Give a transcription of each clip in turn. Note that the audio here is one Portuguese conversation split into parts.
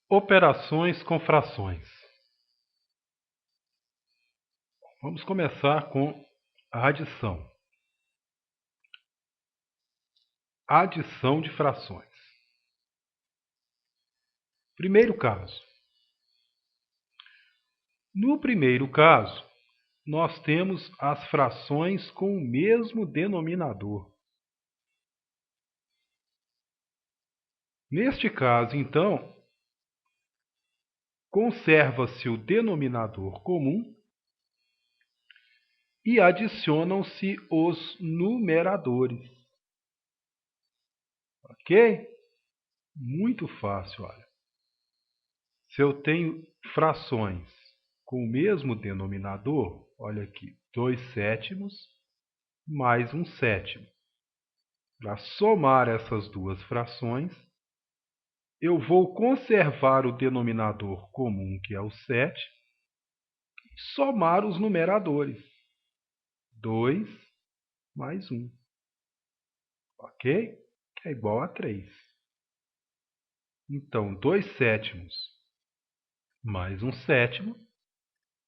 Operações com frações. Vamos começar com a adição. Adição de frações. Primeiro caso. No primeiro caso, nós temos as frações com o mesmo denominador. Neste caso, então, conserva-se o denominador comum e adicionam-se os numeradores. Ok? Muito fácil, olha. Se eu tenho frações com o mesmo denominador, olha aqui, 2/7 mais 1/7. Para somar essas duas frações, eu vou conservar o denominador comum, que é o 7, e somar os numeradores. 2 mais 1. Ok? Que é igual a 3. Então, 2/7 mais 1/7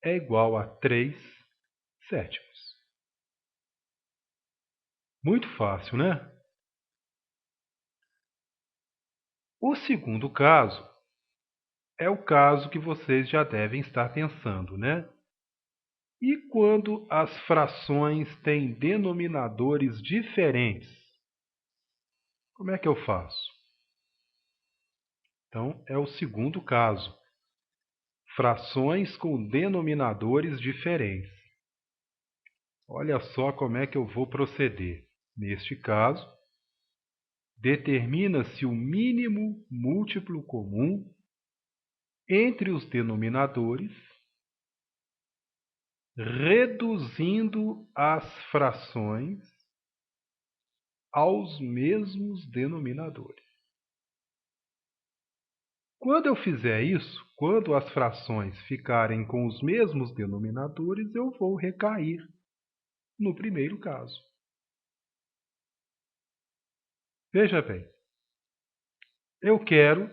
é igual a 3/7. Muito fácil, né? O segundo caso é o caso que vocês já devem estar pensando, né? E quando as frações têm denominadores diferentes? Como é que eu faço? Então, é o segundo caso. Frações com denominadores diferentes. Olha só como é que eu vou proceder. Neste caso, determina-se o mínimo múltiplo comum entre os denominadores, reduzindo as frações aos mesmos denominadores. Quando eu fizer isso, quando as frações ficarem com os mesmos denominadores, eu vou recair no primeiro caso. Veja bem, eu quero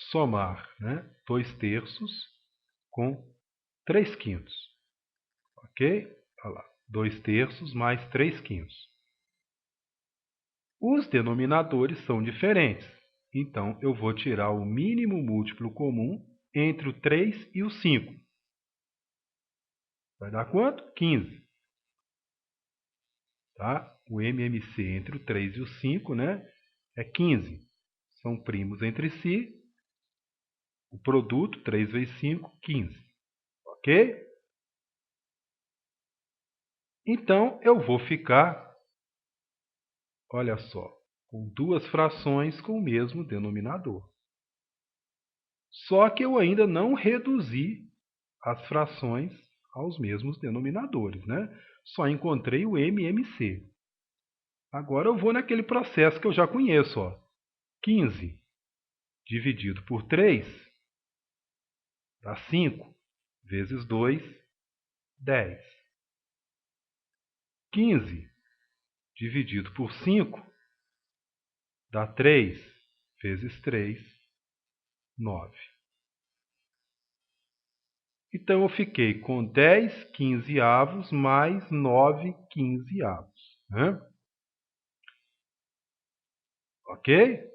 somar 2/3 com 3/5. Ok? Olha lá, 2/3 mais 3/5. Os denominadores são diferentes, então eu vou tirar o mínimo múltiplo comum entre o 3 e o 5. Vai dar quanto? 15. Tá? O MMC entre o 3 e o 5, é 15. São primos entre si. O produto, 3 vezes 5, 15. Ok? Então, eu vou ficar, olha só, com duas frações com o mesmo denominador. Só que eu ainda não reduzi as frações aos mesmos denominadores, Só encontrei o MMC. Agora eu vou naquele processo que eu já conheço, ó. 15 dividido por 3 dá 5, vezes 2, 10. 15 dividido por 5 dá 3, vezes 3, 9. Então eu fiquei com 10 quinzeavos mais 9 quinzeavos. Ok?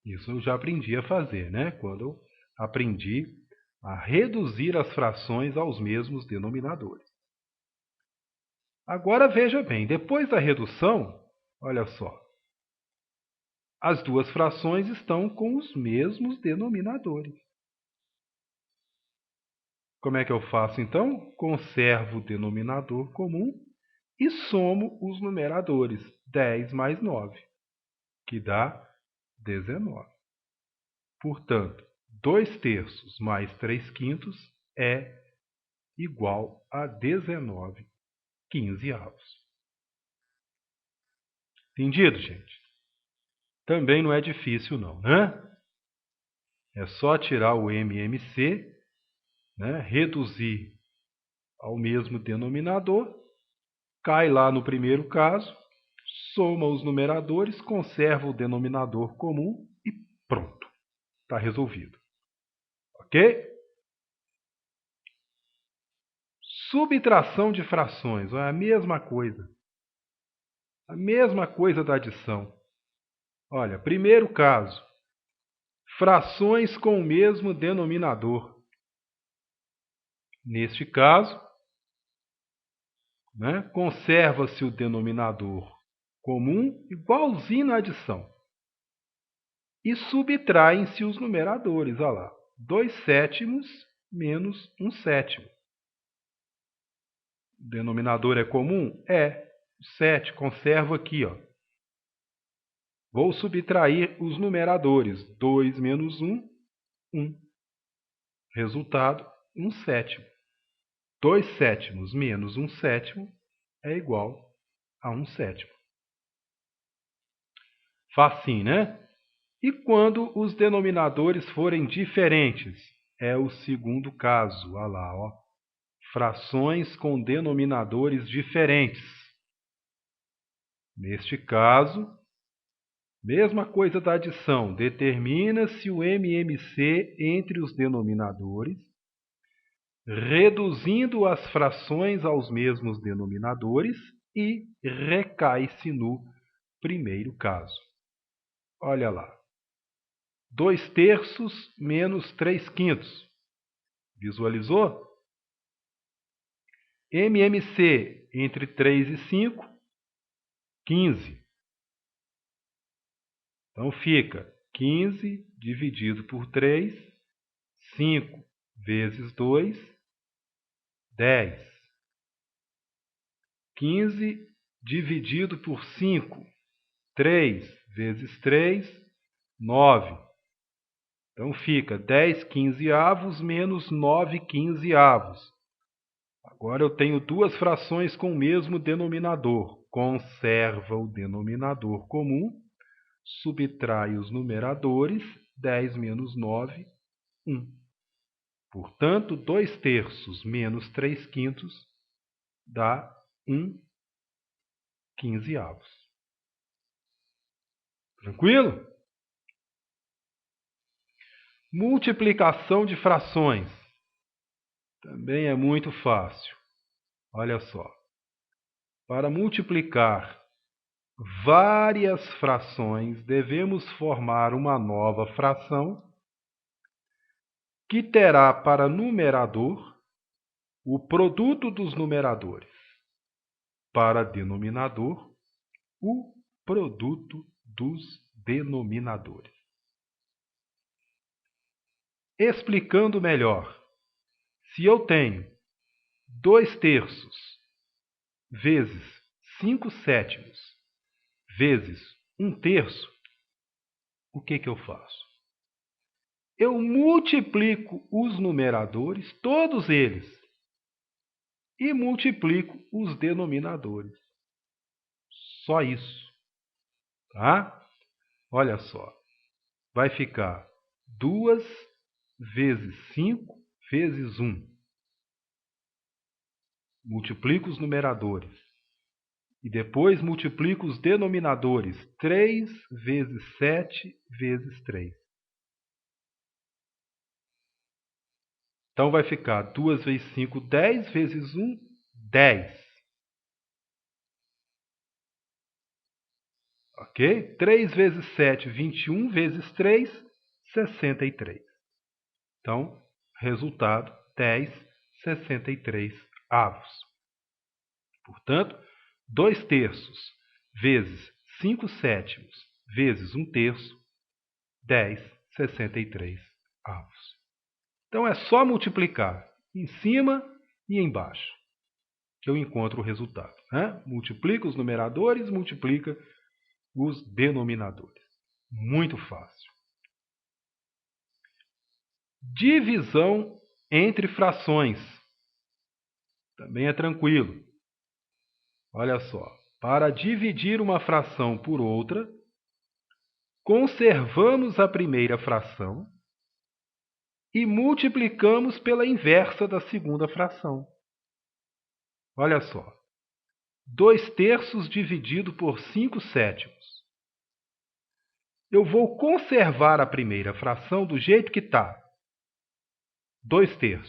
Isso eu já aprendi a fazer, quando eu aprendi a reduzir as frações aos mesmos denominadores. Agora veja bem, depois da redução, olha só, as duas frações estão com os mesmos denominadores. Como é que eu faço então? Conservo o denominador comum e somo os numeradores, 10 mais 9, que dá 19. Portanto, 2/3 mais 3/5 é igual a 19 quinzeavos. Entendido, gente? Também não é difícil não, É só tirar o MMC, reduzir ao mesmo denominador, cai lá no primeiro caso, soma os numeradores, conserva o denominador comum e pronto. Está resolvido. Ok? Subtração de frações. É a mesma coisa. A mesma coisa da adição. Olha, primeiro caso. Frações com o mesmo denominador. Neste caso, né, conserva-se o denominador comum igualzinho na adição. E subtraem-se os numeradores. Olha lá. 2/7 menos 1/7. O denominador é comum? É. 7. Conservo aqui. Ó. Vou subtrair os numeradores. 2 menos 1, 1. Resultado, 1/7. 2/7 menos 1/7 é igual a 1/7. Facinho, né? E quando os denominadores forem diferentes? É o segundo caso. Olha lá, ó. Frações com denominadores diferentes. Neste caso, mesma coisa da adição. Determina-se o MMC entre os denominadores, reduzindo as frações aos mesmos denominadores e recai-se no primeiro caso. Olha lá. 2/3 menos 3/5. Visualizou? MMC entre 3 e 5, 15. Então fica 15 dividido por 3, 5 vezes 2, 10. 15 dividido por 5, 3 vezes 3, 9. Então fica 10/15 menos 9/15. Agora eu tenho duas frações com o mesmo denominador. Conserva o denominador comum, subtrai os numeradores, 10 menos 9, 1. Portanto, 2/3 menos 3/5 dá 1/15. Tranquilo? Multiplicação de frações. Também é muito fácil. Olha só. Para multiplicar várias frações, devemos formar uma nova fração que terá para numerador o produto dos numeradores, para denominador o produto dos denominadores. Explicando melhor, se eu tenho 2/3 vezes 5/7 vezes 1/3, o que eu faço? Eu multiplico os numeradores, todos eles, e multiplico os denominadores. Só isso. Tá? Olha só. Vai ficar 2 vezes 5 vezes 1. Multiplico os numeradores. E depois multiplico os denominadores. 3 vezes 7 vezes 3. Então vai ficar 2 vezes 5, 10 vezes 1, 10. Ok? 3 vezes 7, 21 vezes 3, 63. Então, resultado, 10/63. Portanto, 2/3 vezes 5/7 vezes 1/3, 10/63. Então, é só multiplicar em cima e embaixo que eu encontro o resultado. Né? Multiplica os numeradores, multiplica os denominadores. Muito fácil. Divisão entre frações. Também é tranquilo. Olha só. Para dividir uma fração por outra, conservamos a primeira fração e multiplicamos pela inversa da segunda fração. Olha só. 2/3 dividido por 5/7. eu vou conservar a primeira fração do jeito que está. 2/3.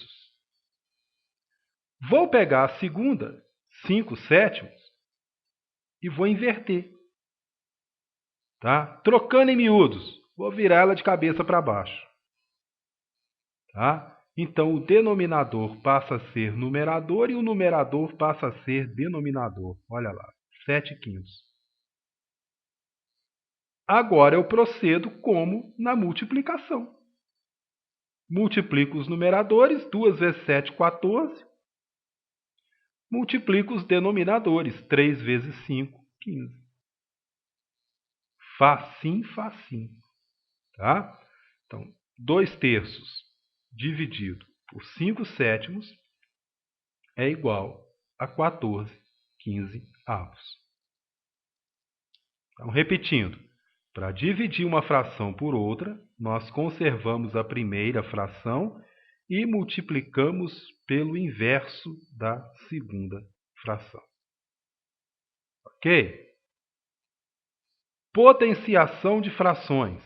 Vou pegar a segunda, 5/7, e vou inverter. Tá? Trocando em miúdos, vou virar ela de cabeça para baixo. Tá? Então, o denominador passa a ser numerador e o numerador passa a ser denominador. Olha lá, 7/5. Agora eu procedo como na multiplicação. Multiplico os numeradores, 2 vezes 7, 14. Multiplico os denominadores, 3 vezes 5, 15. Facinho, facinho. Tá? Então, 2/3 dividido por 5/7 é igual a 14/15. Então, repetindo, para dividir uma fração por outra, nós conservamos a primeira fração e multiplicamos pelo inverso da segunda fração. Ok? Potenciação de frações.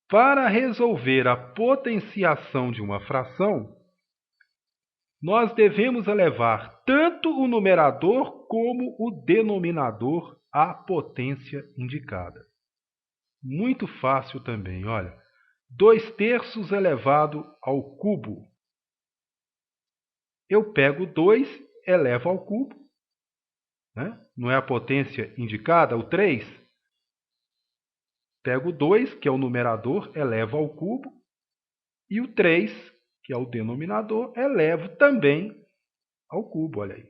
Para resolver a potenciação de uma fração, nós devemos elevar tanto o numerador como o denominador à potência indicada. Muito fácil também, olha. 2/3 elevado ao cubo. Eu pego 2, elevo ao cubo. Né? Não é a potência indicada, o 3? Pego 2, que é o numerador, elevo ao cubo. E o 3, que é o denominador, elevo também ao cubo, olha aí.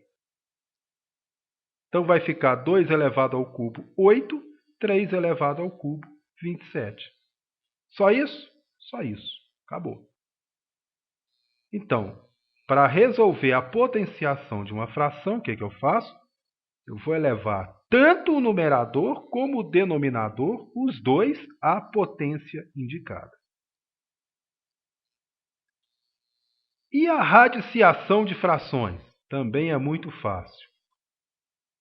Então, vai ficar 2 elevado ao cubo, 8. 3 elevado ao cubo, 27. Só isso? Só isso. Acabou. Então, para resolver a potenciação de uma fração, o que eu faço? Eu vou elevar tanto o numerador como o denominador, os dois, à potência indicada. E a radiciação de frações? Também é muito fácil.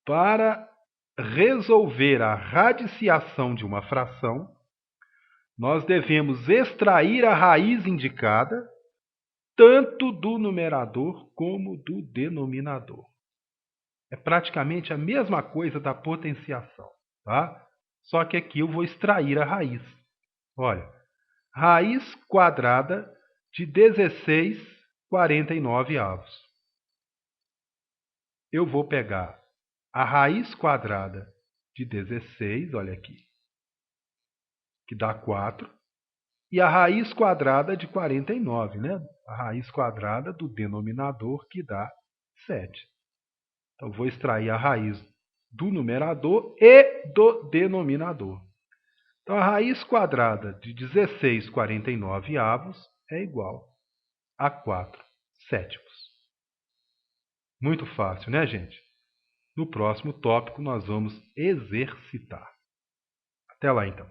Para resolver a radiciação de uma fração, nós devemos extrair a raiz indicada, tanto do numerador como do denominador. É praticamente a mesma coisa da potenciação, tá? Só que aqui eu vou extrair a raiz. Olha, raiz quadrada de 16/49. Eu vou pegar a raiz quadrada de 16, olha aqui, que dá 4, e a raiz quadrada de 49, né? A raiz quadrada do denominador, que dá 7. Então, vou extrair a raiz do numerador e do denominador. Então, a raiz quadrada de 16/49 é igual a 4/7. Muito fácil, né, gente? No próximo tópico, nós vamos exercitar. Até lá, então.